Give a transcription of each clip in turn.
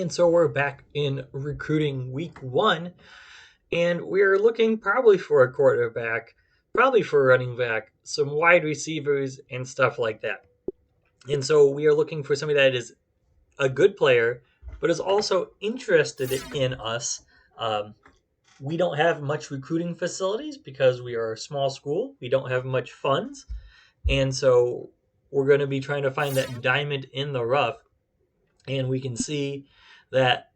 And so we're back in recruiting week one, and we're looking probably for a quarterback, probably for a running back, some wide receivers, and stuff like that. And so we are looking for somebody that is a good player, but is also interested in us. Um, we don't have much recruiting facilities because we are a small school. We don't have much funds. And so we're going to be trying to find that diamond in the rough. And we can see that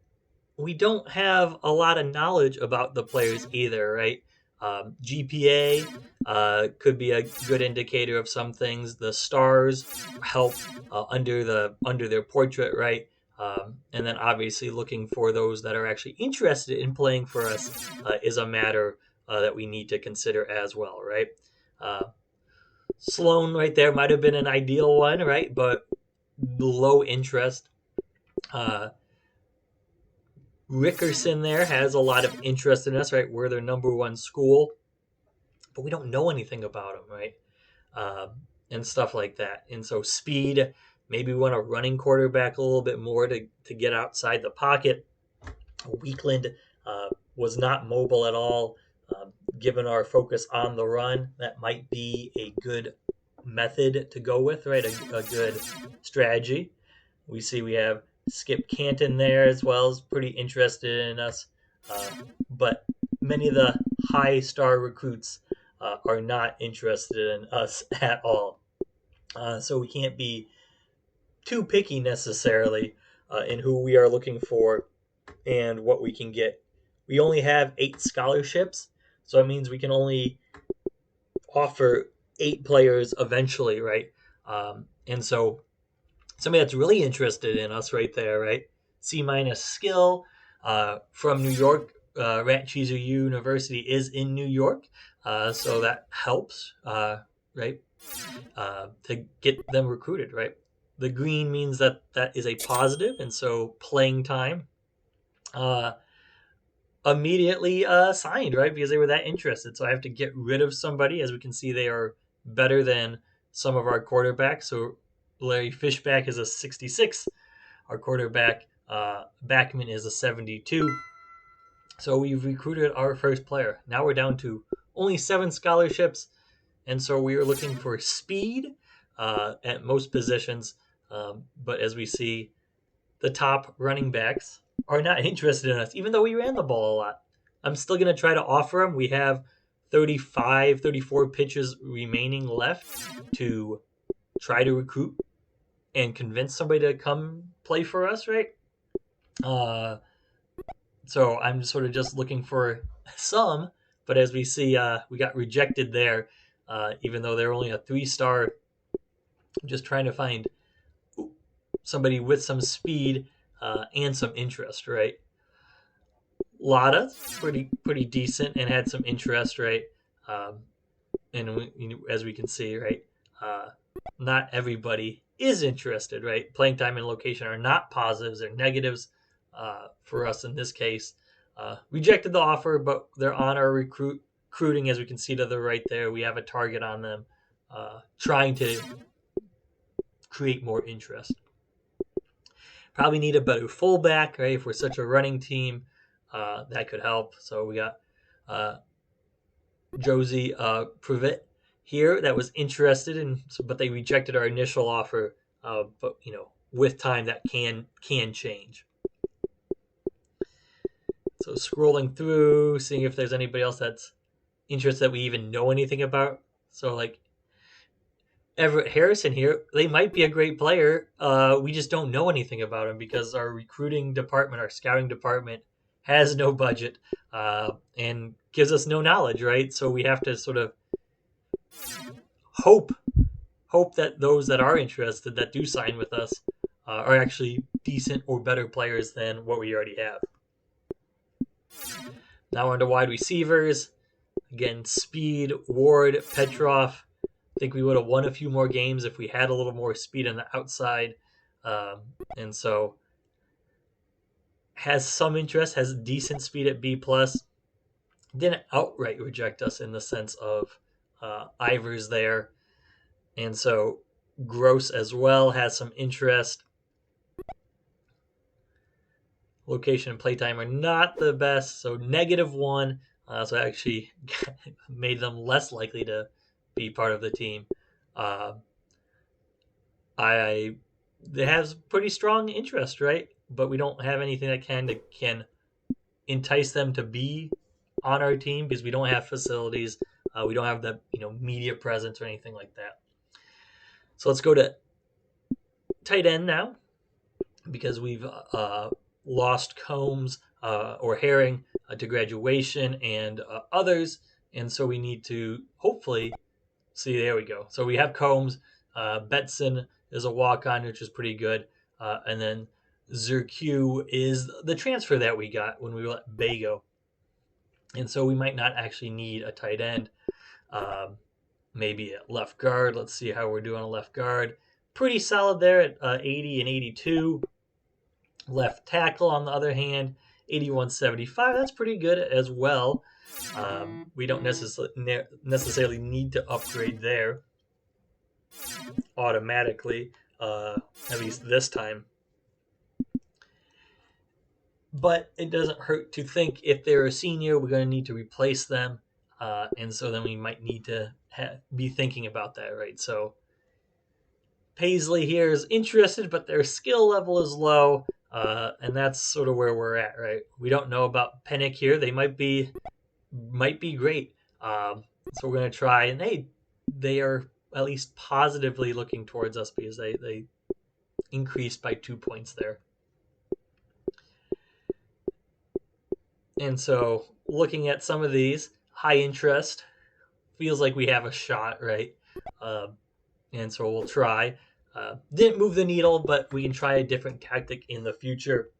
we don't have a lot of knowledge about the players either, right? GPA could be a good indicator of some things. The stars help under their portrait, right? And then obviously looking for those that are actually interested in playing for us is a matter that we need to consider as well, right? Uh, Sloan right there might have been an ideal one, right? But low interest. Uh, Rickerson there has a lot of interest in us, right? We're their number one school, but we don't know anything about them, right? And stuff like that. And so speed, maybe we want a running quarterback a little bit more to get outside the pocket. Weakland was not mobile at all. Given our focus on the run, that might be a good method to go with, right? A good strategy. We have Skip Canton there as well, is pretty interested in us. Uh, but many of the high star recruits are not interested in us at all. So we can't be too picky necessarily in who we are looking for and what we can get. We only have 8 scholarships, so it means we can only offer 8 players eventually, right? And so somebody that's really interested in us right there, right? C minus skill from New York. Rat Cheeser University is in New York, so that helps, right? To get them recruited, right? The green means that that is a positive, and so playing time uh, immediately signed, right? Because they were that interested. So I have to get rid of somebody. As we can see, they are better than some of our quarterbacks. So Larry Fishback is a 66. Our quarterback, Backman, is a 72. So we've recruited our first player. Now we're down to only 7 scholarships. And so we are looking for speed at most positions. But as we see, the top running backs are not interested in us, even though we ran the ball a lot. I'm still going to try to offer them. We have 35, 34 pitches remaining left to try to recruit and convince somebody to come play for us, right? Uh, so I'm sort of just looking for some, but as we see, we got rejected there, even though they're only a 3 star. I'm just trying to find somebody with some speed and some interest, right? Lada, pretty decent and had some interest, right? Um, and as we can see, right, uh, not everybody is interested, right? Playing time and location are not positives; they're negatives for us in this case. Rejected the offer, but they're on our recruiting, as we can see to the right there. We have a target on them, trying to create more interest. Probably need a better fullback, right? If we're such a running team, that could help. So we got uh, Josie Privet here that was interested in, but they rejected our initial offer. But with time, that can change. So scrolling through, seeing if there's anybody else that's interested that we even know anything about. So like Everett Harrison here, they might be a great player. We just don't know anything about him because our recruiting department, our scouting department, has no budget and gives us no knowledge, right? So we have to sort of hope that those that are interested that do sign with us are actually decent or better players than what we already have. Now on to wide receivers. Again, speed, Ward, Petrov. I think we would have won a few more games if we had a little more speed on the outside. And so has some interest, has decent speed at B plus. Didn't outright reject us in the sense of Ivers there. And so Gross as well has some interest. location and playtime are not the best. So -1. So I actually made them less likely to be part of the team. Uh, I They have pretty strong interest, right? But we don't have anything that can entice them to be on our team because we don't have facilities. We don't have the media presence or anything like that. So let's go to tight end now because we've lost Combs or Herring to graduation and others, and so we need to hopefully see. There we go. So we have Combs. Betson is a walk-on, which is pretty good, and then Zerq is the transfer that we got when we let Bay go. And so we might not actually need a tight end. Maybe at left guard. Let's see how we're doing on left guard. Pretty solid there at 80 and 82. Left tackle, on the other hand, 81.75. That's pretty good as well. We don't necessarily need to upgrade there automatically, at least this time. But it doesn't hurt to think if they're a senior, we're going to need to replace them. And so then we might need to be thinking about that, right? So Paisley here is interested, but their skill level is low. And that's sort of where we're at, right? We don't know about Pennick here. They might be great. So we're going to try. And they are at least positively looking towards us because they increased by 2 points there. And so looking at some of these, high interest, feels like we have a shot, right? And so we'll try. Didn't move the needle, but we can try a different tactic in the future.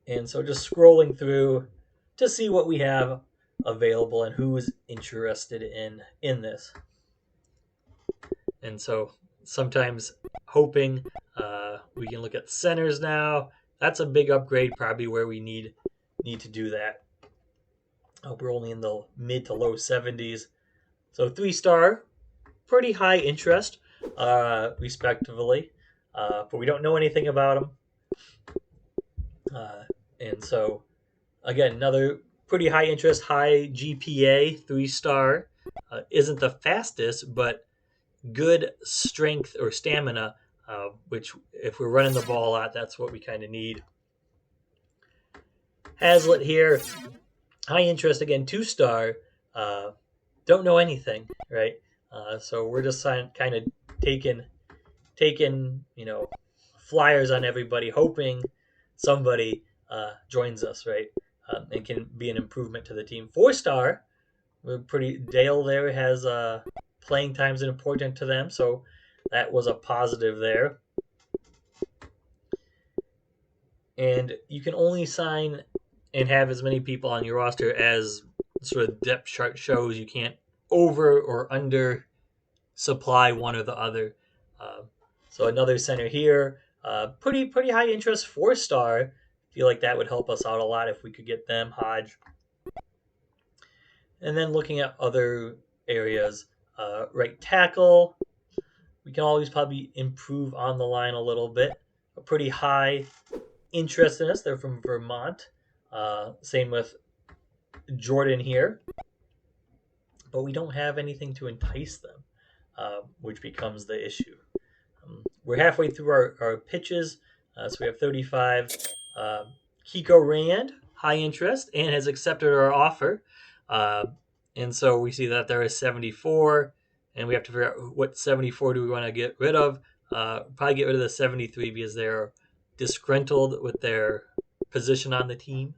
And so just scrolling through to see what we have available and who is interested in this. And so sometimes hoping we can look at centers now. That's a big upgrade, probably where we need to do that. We're only in the mid to low 70s. So 3-star, pretty high interest, respectively. But we don't know anything about them. And so, again, another pretty high interest, high GPA, 3-star. Isn't the fastest, but good strength or stamina, which if we're running the ball a lot, that's what we kind of need. Hazlitt here, high interest again, 2-star. Don't know anything, right? So we're just kind of taking flyers on everybody, hoping somebody joins us, right? And can be an improvement to the team. 4-star, we're pretty. Dale there has playing times important to them, so that was a positive there. And you can only sign and have as many people on your roster as sort of depth chart shows. You can't over or under supply one or the other. So another center here, pretty high interest, 4-star. Feel like that would help us out a lot if we could get them, Hodge. And then looking at other areas, right tackle, we can always probably improve on the line a little bit. A pretty high interest in us. They're from Vermont. Same with Jordan here. But we don't have anything to entice them, which becomes the issue. We're halfway through our pitches. So we have 35. Kiko Rand, high interest, and has accepted our offer. And so we see that there is 74, and we have to figure out what 74 do we want to get rid of. Probably get rid of the 73 because they're disgruntled with their position on the team.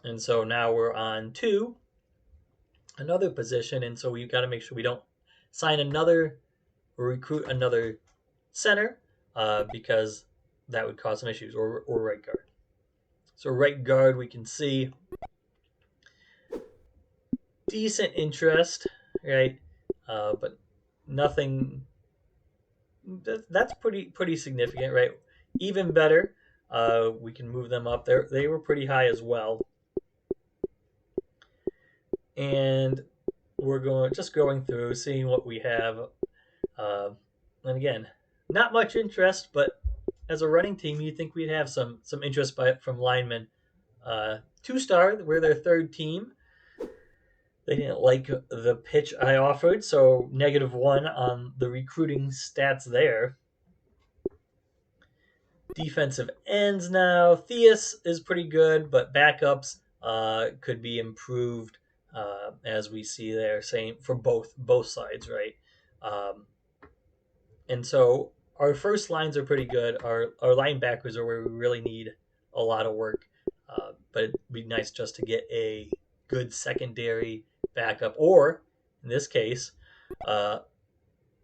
And so now we're on to another position, and so we've got to make sure we don't sign another or recruit another center because that would cause some issues, or right guard. So right guard, we can see decent interest, right? But nothing. That's pretty significant, right? Even better, we can move them up there. They were pretty high as well. And we're going through, seeing what we have. And again, not much interest, but as a running team, you'd think we'd have some interest from linemen. 2-star, we're their third team. They didn't like the pitch I offered, so -1 on the recruiting stats there. Defensive ends now. Theus is pretty good, but backups could be improved, as we see there, same for both sides, right? Um, and so our first lines are pretty good. Our linebackers are where we really need a lot of work, but it'd be nice just to get a good secondary backup, or in this case, uh,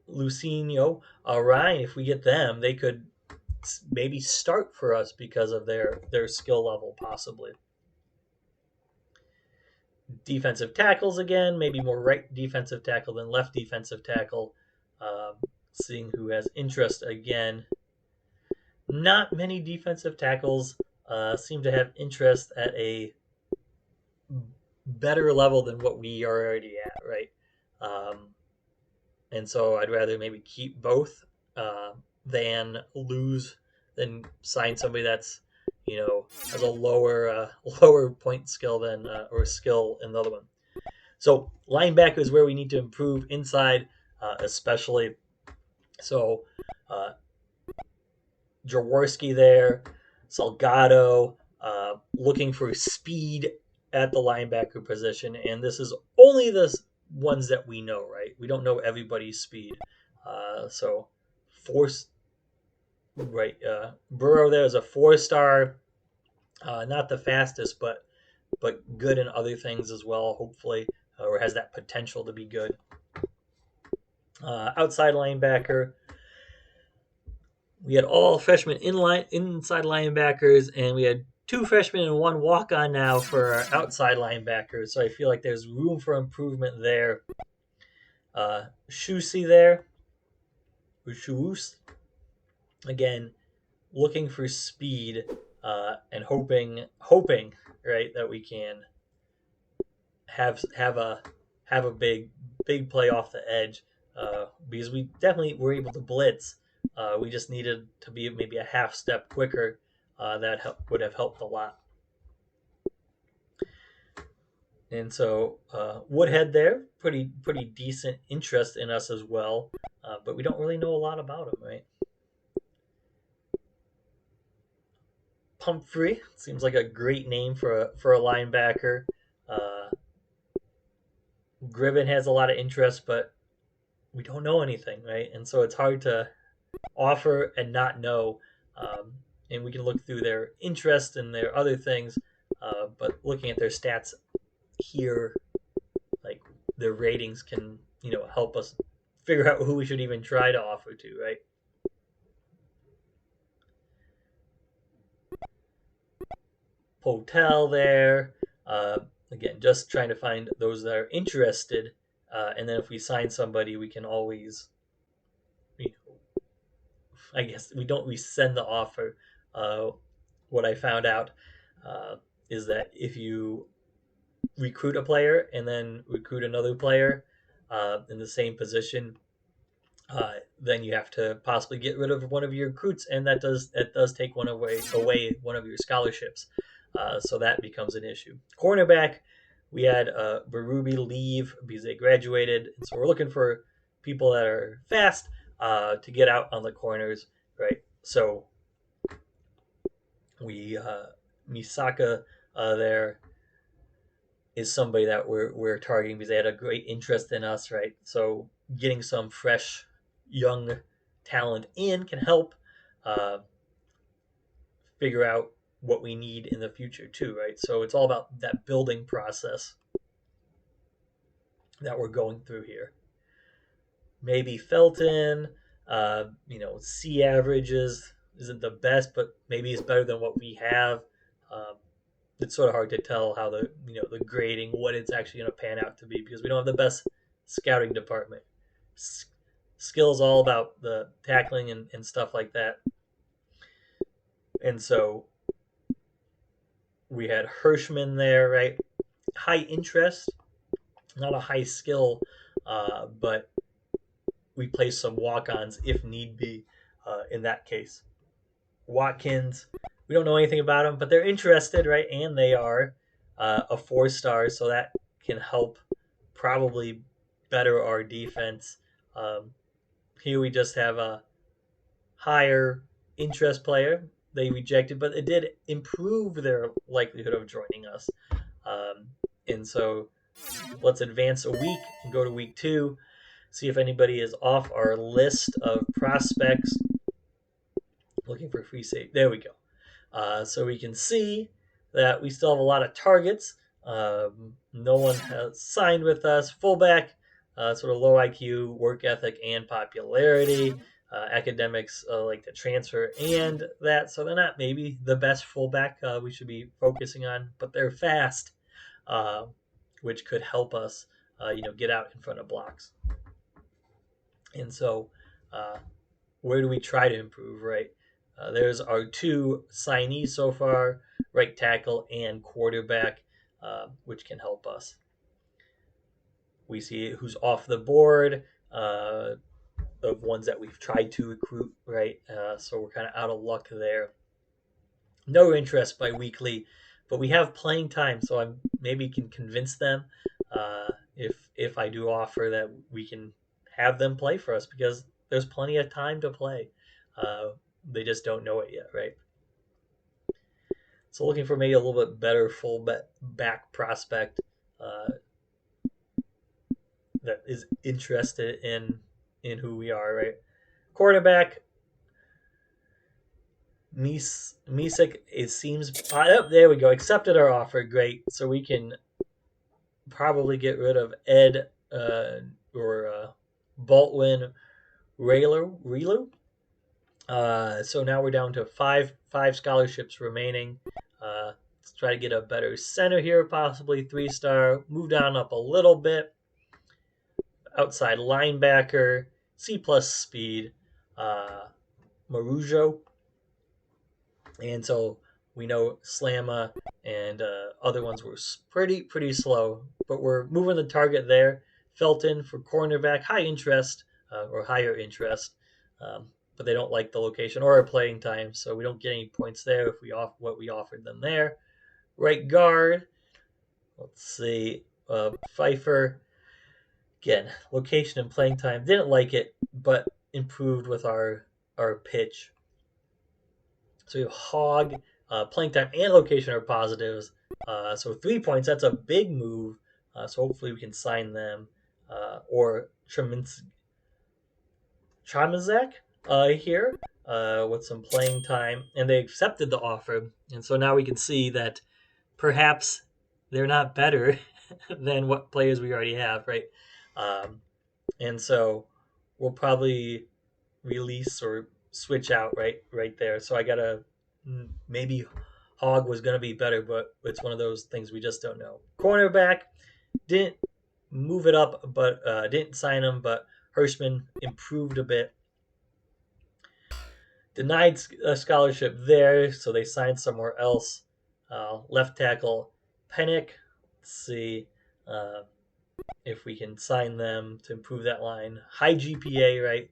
Lucinho, Ryan. If we get them, they could maybe start for us because of their skill level, possibly. Defensive tackles again, maybe more right defensive tackle than left defensive tackle. Seeing who has interest again. Not many defensive tackles seem to have interest at a better level than what we are already at, right? Um, and so I'd rather maybe keep both uh, than lose than sign somebody that's has a lower point skill than or skill in the other one. So linebacker is where we need to improve inside, especially. So Jaworski there, Salgado, looking for speed at the linebacker position, and this is only the ones that we know, right? We don't know everybody's speed. So force right. Burrow there is a 4-star, not the fastest, but good in other things as well. Hopefully, or has that potential to be good. Outside linebacker, we had all freshmen inside linebackers, and we had 2 freshmen and 1 walk-on now for our outside linebackers. So I feel like there's room for improvement there. Shusi there, Shus, again, looking for speed and hoping right that we can have a big play off the edge, because we definitely were able to blitz. We just needed to be maybe a half step quicker. That would have helped a lot. And so Woodhead there, pretty decent interest in us as well, but we don't really know a lot about him, right? Pumphrey seems like a great name for a linebacker. Uh, Gribben has a lot of interest, but we don't know anything, right? And so it's hard to offer and not know. And we can look through their interest and their other things, but looking at their stats here, like their ratings, can help us figure out who we should even try to offer to, right? Hotel there. Again, just trying to find those that are interested, and then if we sign somebody, we can always, I guess we don't resend the offer. What I found out is that if you recruit a player and then recruit another player in the same position, then you have to possibly get rid of one of your recruits, and that does take away one of your scholarships. So that becomes an issue. Cornerback, we had Berube leave because they graduated, and so we're looking for people that are fast to get out on the corners, right? So we Misaka there is somebody that we're targeting because they had a great interest in us, right? So getting some fresh, young talent in can help figure out what we need in the future too, right? So it's all about that building process that we're going through here. Maybe Felton, C averages isn't the best, but maybe it's better than what we have. It's sort of hard to tell how the grading, what it's actually going to pan out to be, because we don't have the best scouting department. Skills all about the tackling and stuff like that. And so we had Hirschman there, right? High interest, not a high skill, but we play some walk-ons if need be in that case. Watkins, we don't know anything about them, but they're interested, right? And they are a 4-star, so that can help probably better our defense. Um, Here we just have a higher interest player they rejected, but it did improve their likelihood of joining us. Um, and so let's advance a week and go to week 2, see if anybody is off our list of prospects looking for free safety. There we go. So we can see that we still have a lot of targets. No one has signed with us. Fullback, sort of low IQ, work ethic, and popularity. Academics like to transfer and that, so they're not maybe the best fullback we should be focusing on, but they're fast, uh, which could help us, get out in front of blocks. And so, uh, where do we try to improve, right? There's our 2 signees so far, right tackle and quarterback, which can help us. We see who's off the board of ones that we've tried to recruit, right? So we're kind of out of luck there. No interest by weekly, but we have playing time, so I maybe can convince them if I do offer that we can have them play for us because there's plenty of time to play. They just don't know it yet, right? So looking for maybe a little bit better full back prospect that is interested in who we are, right? Quarterback, Misek, it seems. Oh, there we go. Accepted our offer. Great. So we can probably get rid of Ed or Baldwin Relu. So now we're down to five scholarships remaining. Let's try to get a better center here, possibly 3-star. Move down up a little bit. Outside linebacker, C plus speed, Marujo. And so we know Slamma and other ones were pretty slow, but we're moving the target there. Felton for cornerback, high interest or higher interest, but they don't like the location or our playing time, so we don't get any points there if we off what we offered them there. Right guard, let's see, Pfeiffer. Again, location and playing time, didn't like it, but improved with our pitch. So we have Hogg, playing time and location are positives. So 3 points, that's a big move. So hopefully we can sign them. Or Tramazek here with some playing time. And they accepted the offer. And so now we can see that perhaps they're not better than what players we already have, right? And so we'll probably release or switch out right there. So I gotta maybe Hogg was gonna be better, but it's one of those things we just don't know. Cornerback didn't move it up, but didn't sign him. But Hirschman improved a bit. Denied a scholarship there, so they signed somewhere else. Left tackle Pennick. Let's see if we can sign them to improve that line. High GPA, right?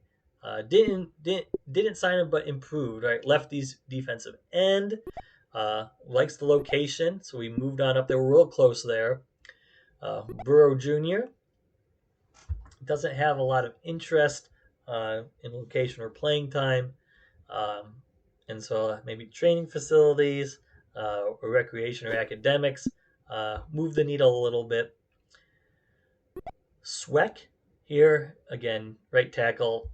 Didn't sign him, but improved, right? Lefty's defensive end. Likes the location, so we moved on up there. We're real close there. Burrow Jr. doesn't have a lot of interest in location or playing time. And so maybe training facilities or recreation or academics move the needle a little bit. Sweck here, again, right tackle,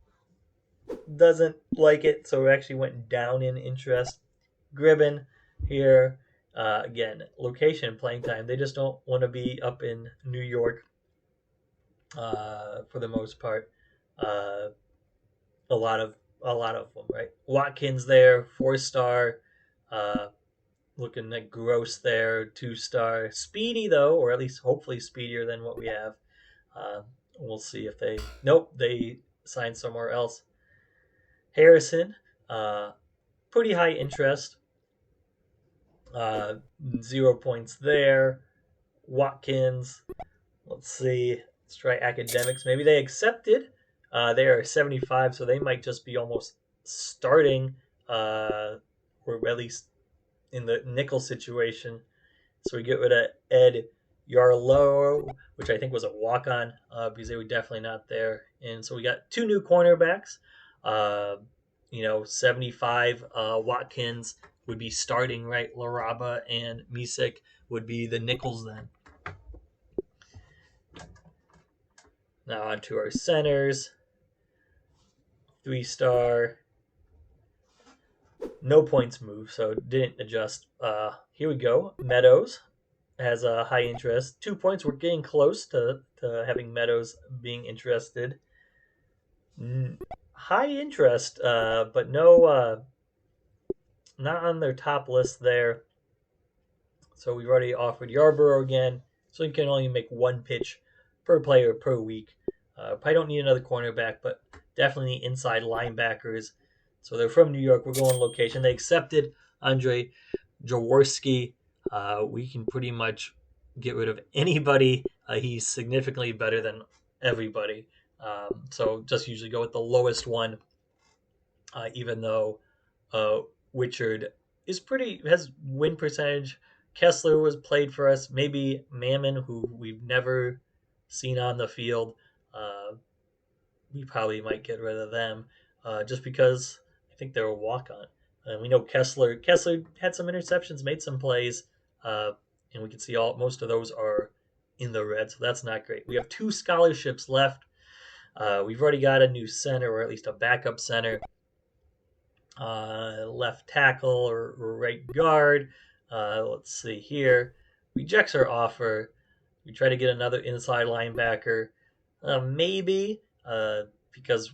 doesn't like it, so it actually went down in interest. Gribben here, again, location, playing time. They just don't want to be up in New York for the most part. A lot of them, right? Watkins there, 4-star. Looking at Gross there, 2-star. Speedy though, or at least hopefully speedier than what we have. We'll see if they signed somewhere else. Harrison, pretty high interest. 0 points there. Watkins, let's see. Let's try academics. Maybe they accepted. They are 75, so they might just be almost starting at least in the nickel situation. So we get rid of Ed Yarlow, which I think was a walk on because they were definitely not there. And so we got two new cornerbacks. Uh, 75 Watkins would be starting, right? Laraba and Misek would be the nickels then. Now on to our centers. 3-star. No points moved, so didn't adjust. Here we go. Meadows has a high interest. 2 points. We're getting close to having Meadows being interested. High interest, but no, not on their top list there. So we've already offered Yarborough again, so you can only make one pitch per player per week. Probably don't need another cornerback, but definitely inside linebackers. So they're from New York. We're going location. They accepted Andre Jaworski. We can pretty much get rid of anybody. He's significantly better than everybody. So just usually go with the lowest one, even though uh, Wichard has win percentage. Kessler was played for us. Maybe Mammon, who we've never seen on the field. Uh, we probably might get rid of them just because I think they're a walk on. And we know Kessler. Kessler had some interceptions, made some plays, uh, and we can see most of those are in the red. So that's not great. We have 2 scholarships left. We've already got a new center, or at least a backup center. Left tackle or right guard. Let's see here. Rejects our offer. We try to get another inside linebacker. Maybe because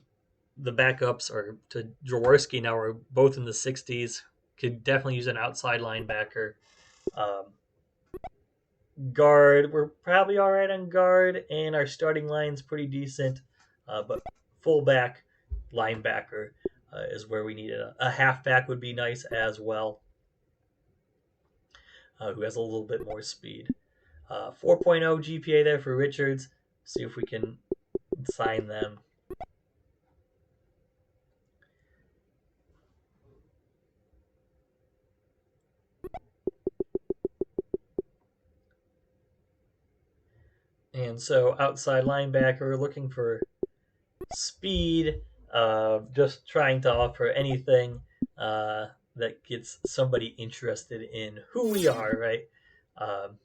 the backups are to Jaworski now are both in the 60s. Could definitely use an outside linebacker. Um, Guard, we're probably all right on guard, and our starting line's pretty decent. But fullback, linebacker is where we need it. A halfback would be nice as well, who has a little bit more speed. 4.0 GPA there for Richards. See if we can sign them. And so outside linebacker, looking for speed, just trying to offer anything that gets somebody interested in who we are, right? Um,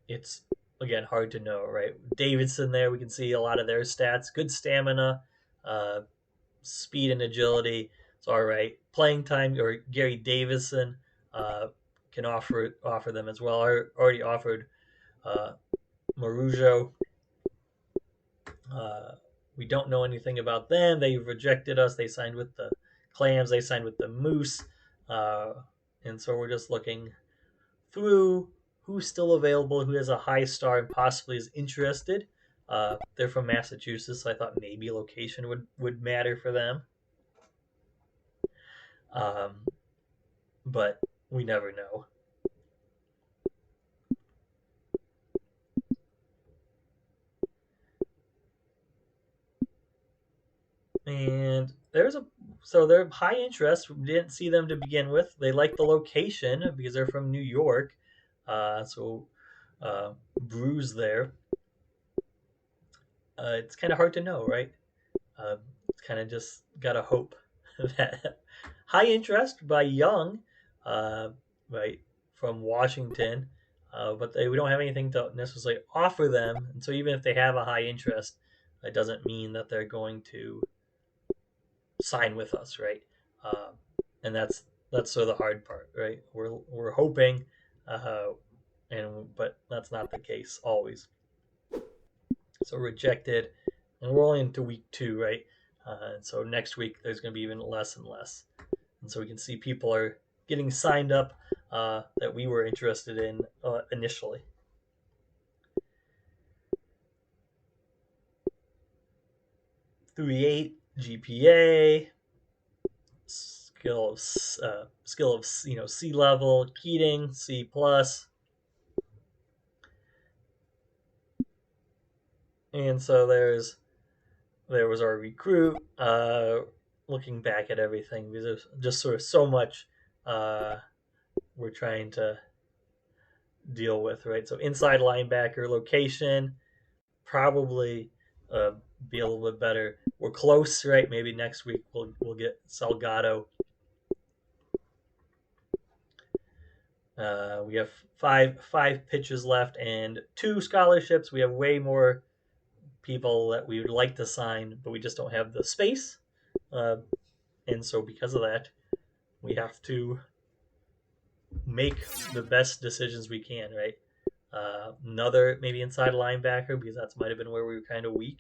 it's again hard to know, right? Davidson there, we can see a lot of their stats. Good stamina, uh, speed and agility. It's all right. Playing time or Gary Davison can offer them as well. I already offered uh, Marujo. Uh, we don't know anything about them. They rejected us. They signed with the Clams. They signed with the Moose. Uh, and so we're just looking through who's still available, who has a high star and possibly is interested. They're from Massachusetts, so I thought maybe location would matter for them. But we never know. And they're high interest. We didn't see them to begin with. They like the location because they're from New York. So Brews there. It's kind of hard to know, right? It's kind of just gotta hope that high interest by Young, uh, right, from Washington, but we don't have anything to necessarily offer them. And so even if they have a high interest, that doesn't mean that they're going to sign with us, right? Uh, and that's sort of the hard part, right? We're hoping, but that's not the case always. So rejected, and we're only into week 2, right? And so next week there's going to be even less and less, and so we can see people are getting signed up that we were interested in initially. .38 GPA, skill of C level, Keating C plus, and so there was our recruit. Looking back at everything, because there's just sort of so much uh, we're trying to deal with, right? So inside linebacker location, probably uh, be a little bit better. We're close, right? Maybe next week we'll get Salgado. We have five pitches left and 2 scholarships. We have way more people that we would like to sign, but we just don't have the space. And so because of that, we have to make the best decisions we can, right? Another maybe inside linebacker because that might have been where we were kind of weak.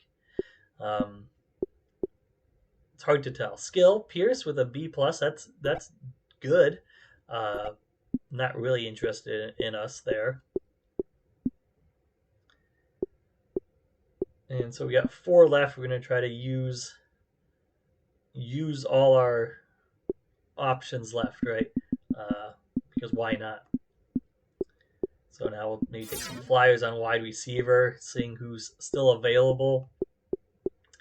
Um, it's hard to tell. Skill Pierce with a B plus. That's good. Uh, not really interested in us there. And so we got 4 left. We're going to try to use all our options left, right? Because why not? So now we'll maybe take some flyers on wide receiver, seeing who's still available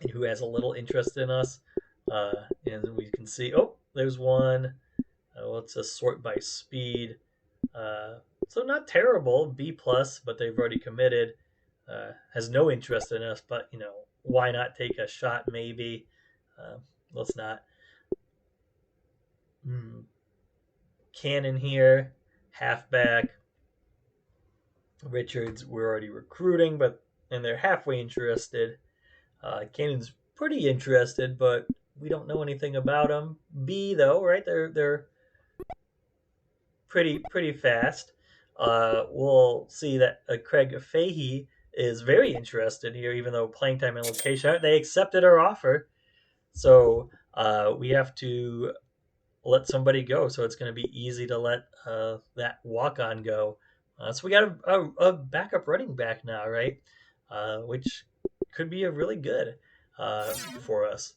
and who has a little interest in us. And we can see, oh, there's one. Let's just sort by speed. So not terrible, B plus, but they've already committed. Has no interest in us, but why not take a shot? Maybe. Let's not. Cannon here, halfback. Richards, we're already recruiting, and they're halfway interested. Cannon's pretty interested, but we don't know anything about him. B though, right? They're pretty fast. We'll see that Craig Fahey is very interested here, even though playing time and location, they accepted our offer. So we have to let somebody go. So it's going to be easy to let that walk-on go. So we got a backup running back now, right? Which could be a really good for us.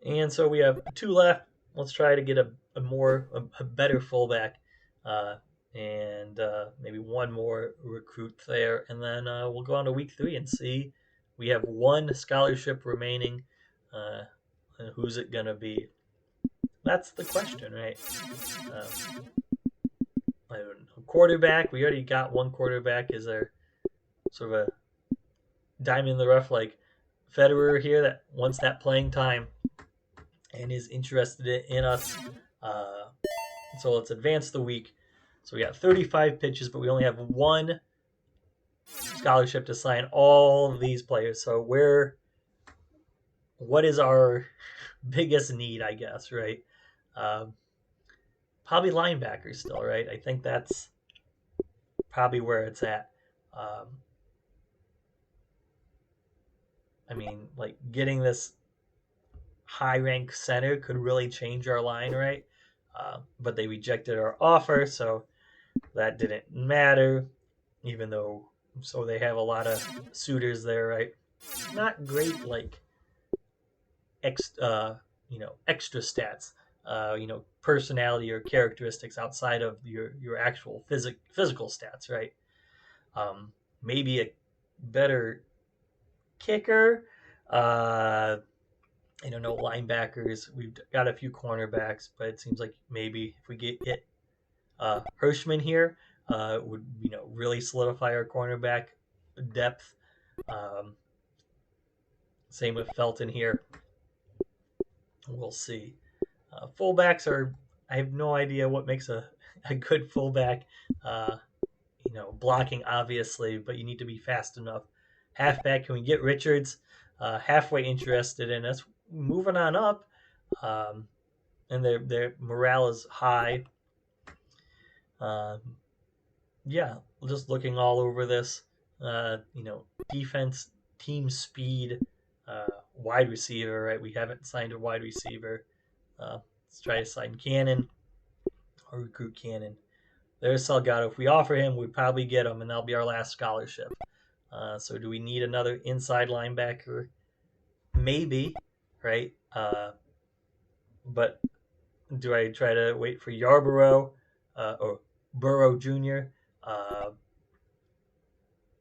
And so we have 2 left. Let's try to get a better fullback, and maybe one more recruit there, and then we'll go on to week 3 and see. We have 1 scholarship remaining. And who's it gonna be? That's the question, right? I don't know. Quarterback. We already got 1 quarterback. Is there sort of a diamond in the rough like Federer here that wants that playing time and is interested in us? So let's advance the week. So we got 35 pitches, but we only have 1 scholarship to sign all of these players. So what is our biggest need, I guess, right? Probably linebackers still, right? I think that's probably where it's at. I mean, like getting this high rank center could really change our line, right? But they rejected our offer, so that didn't matter, even though so they have a lot of suitors there, right? Not great, like extra stats, personality or characteristics outside of your actual physical stats, right? Maybe a better kicker. I don't know, linebackers. We've got a few cornerbacks, but it seems like maybe if we get Hirschman here, would really solidify our cornerback depth. Same with Felton here. We'll see. Fullbacks are. I have no idea what makes a good fullback. Blocking obviously, but you need to be fast enough. Halfback, can we get Richards? Halfway interested in us. Moving on up, and their morale is high. Yeah, just looking all over this. Defense, team speed, wide receiver. Right, we haven't signed a wide receiver. Let's try to sign Cannon or recruit Cannon. There's Salgado. If we offer him, we'd probably get him, and that'll be our last scholarship. So do we need another inside linebacker? Maybe, right? But do I try to wait for Yarborough or Burrow Jr.?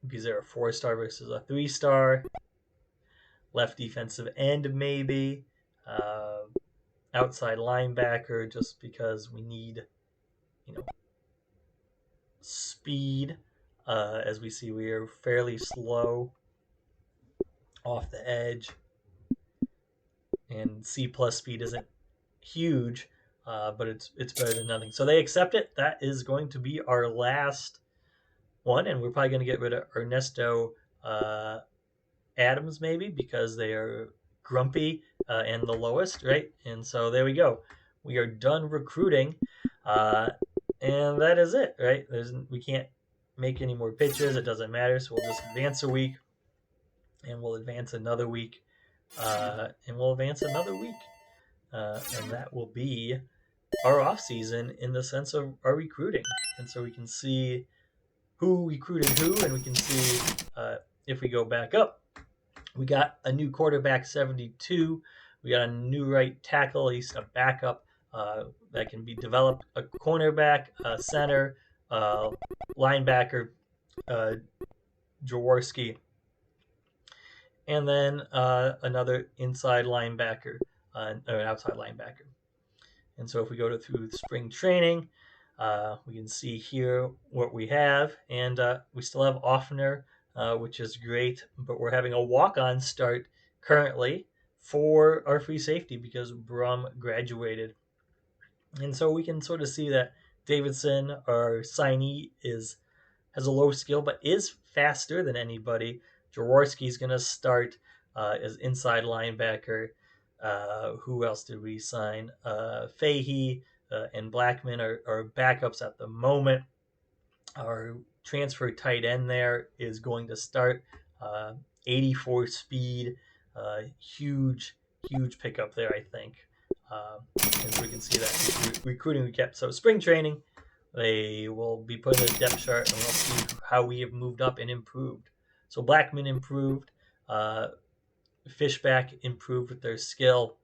Because they're a 4-star versus a 3-star. Left defensive end, maybe. outside linebacker just because we need, you know, speed. As we see, we are fairly slow off the edge, and C plus speed isn't huge, but it's better than nothing. So they accept it. That is going to be our last one, and we're probably going to get rid of Ernesto Adams maybe because they are grumpy and the lowest, right? And so there we go. We are done recruiting, and that is it, right? We can't make any more pitches. It doesn't matter. So we'll just advance a week, and we'll advance another week, and we'll advance another week, and that will be our off season in the sense of our recruiting. And so we can see who recruited who, and we can see if we go back up. We got a new quarterback, 72. We got a new right tackle, at least a backup that can be developed, a cornerback, a center, linebacker, Jaworski, and then another inside linebacker, or an outside linebacker. And so if we go through spring training, we can see here what we have, and we still have Offner, which is great, but we're having a walk-on start currently for our free safety because Brum graduated. And so we can sort of see that Davidson, our signee, has a low skill but is faster than anybody. Jaworski's going to start as inside linebacker. Who else did we sign? Fahey and Blackman are backups at the moment. Our transfer tight end there is going to start 84 speed. Huge pickup there, I think. And so we can see that recruiting we kept. So spring training, they will be put in a depth chart, and we'll see how we have moved up and improved. So Blackman improved. Fishback improved with their skill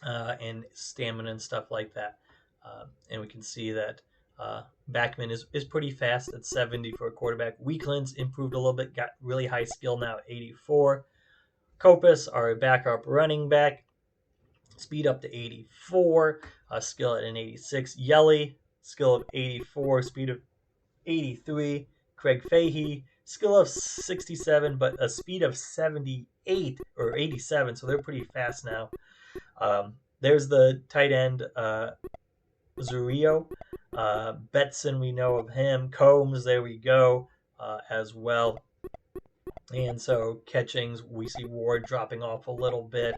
and stamina and stuff like that. And we can see that Backman is pretty fast at 70 for a quarterback. Weaklands improved a little bit, got really high skill now at 84. Kopus, our backup running back, speed up to 84, skill at an 86. Yelly, skill of 84, speed of 83. Craig Fahey, skill of 67, but a speed of 78 or 87, so they're pretty fast now. There's the tight end, Zurio. Betson, we know of him. Combs, there we go, as well. And so catchings, we see Ward dropping off a little bit.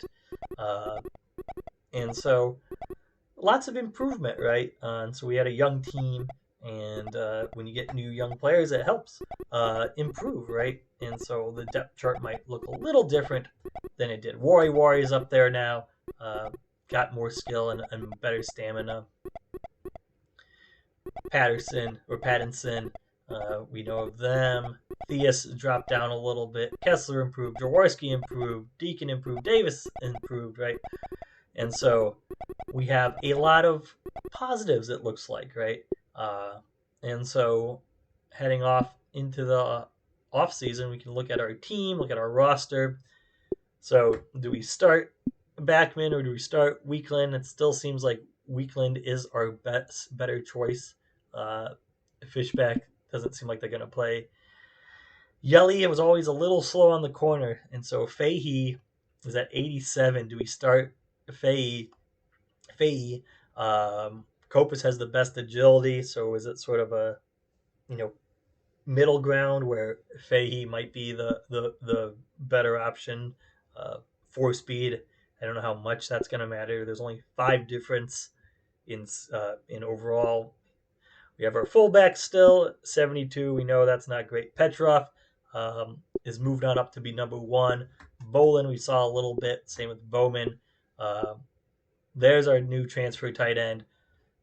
And so lots of improvement, right? And so we had a young team, and when you get new young players, it helps improve, right? And so the depth chart might look a little different than it did. Wari is up there now, got more skill and better stamina. Pattinson, we know of them. Theus dropped down a little bit. Kessler improved. Jaworski improved. Deacon improved. Davis improved, right? And so we have a lot of positives, it looks like, right? And so heading off into the off season, we can look at our team, look at our roster. So do we start Backman or do we start Weakland? It still seems like Weakland is our better choice. Fishback doesn't seem like they're going to play. Yelly, it was always a little slow on the corner. And so Fahey is at 87. Do we start Fahey? Kopus has the best agility. So is it sort of a, middle ground where Fahey might be the better option for speed? I don't know how much that's going to matter. There's only 5 difference in overall. We have our fullback still, 72. We know that's not great. Petrov is moved on up to be number 1. Bolin, we saw a little bit. Same with Bowman. There's our new transfer tight end.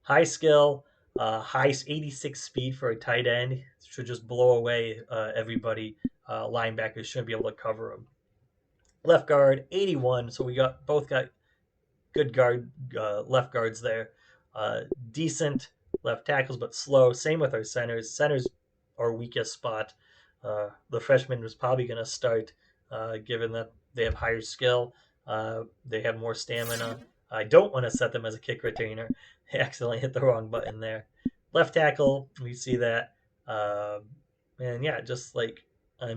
High skill, high 86 speed for a tight end. Should just blow away everybody. Linebackers shouldn't be able to cover him. Left guard, 81. So we both got good left guards there. Decent left tackles, but slow. Same with our centers. Centers our weakest spot. The freshman was probably going to start, given that they have higher skill. They have more stamina. I don't want to set them as a kick returner. I accidentally hit the wrong button there. Left tackle, we see that. Um, and yeah, just like I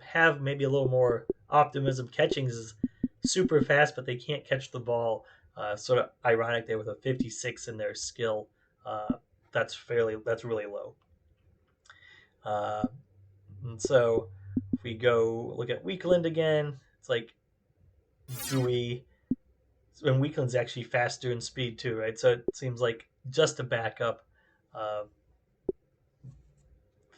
have maybe a little more optimism. Catching is super fast, but they can't catch the ball. Sort of ironic there with a 56 in their skill. Uh, that's really low. Uh, and so if we go look at Weakland again, it's like do we and Weakland's actually faster in speed too, right? So it seems like just a backup. Uh,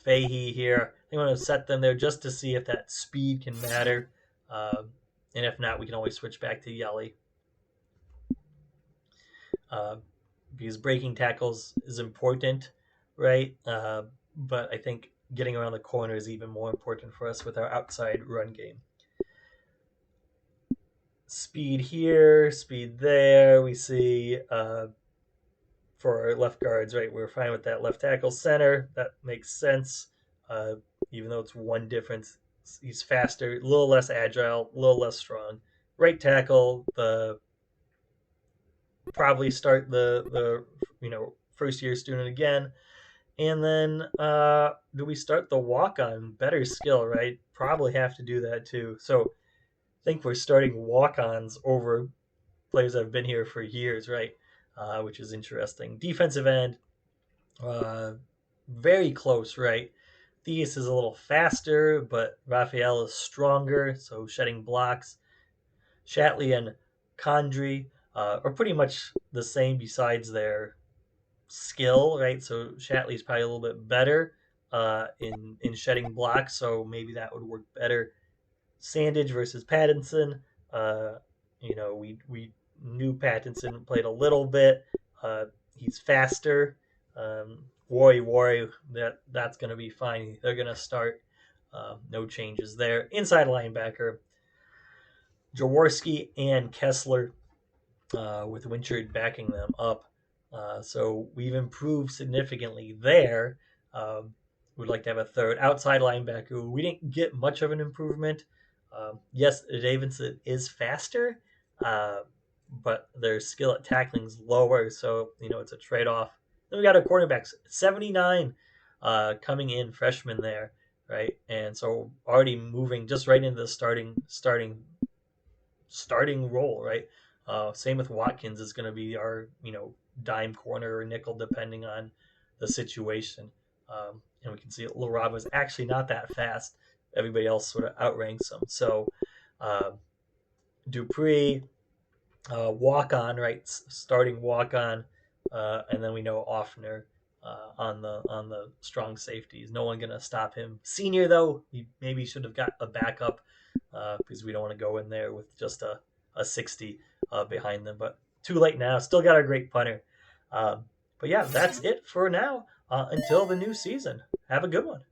Fahey here. I want to set them there just to see if that speed can matter. And if not, we can always switch back to Yelly. Uh, because breaking tackles is important, right? But I think getting around the corner is even more important for us with our outside run game. Speed here, speed there. We see for our left guards, right? We're fine with that left tackle center. That makes sense. Uh, Even though it's one difference, he's faster, a little less agile, a little less strong. Right tackle, the probably start the first year student again. And then do we start the walk on? Better skill, right? Probably have to do that too. So I think we're starting walk ons over players that have been here for years, right? Which is interesting. Defensive end, uh, very close, right? Theus is a little faster, but Raphael is stronger, so shedding blocks. Shatley and Condry are pretty much the same besides their skill, right? So Shatley's probably a little bit better in shedding blocks, so maybe that would work better. Sandage versus Pattinson. Uh, we knew Pattinson played a little bit. He's faster. Worry, that's going to be fine. They're going to start. No changes there. Inside linebacker, Jaworski and Kessler, with Winchard backing them up. So we've improved significantly there. We'd like to have a third outside linebacker. We didn't get much of an improvement. Yes, Davidson is faster, uh, but their skill at tackling is lower, so it's a trade-off. Then we got our quarterbacks, 79 coming in, freshman there, right? And so already moving just right into the starting role, right? Same with Watkins is going to be our dime corner or nickel depending on the situation. And we can see Lil Rob was actually not that fast. Everybody else sort of outranks him. So Dupree, walk on, right? Starting walk on, and then we know Offner on the strong safeties. No one gonna stop him. Senior though, he maybe should have got a backup because we don't want to go in there with just a 60 behind them. But too late now. Still got our great punter. But yeah, that's it for now. Until the new season. Have a good one.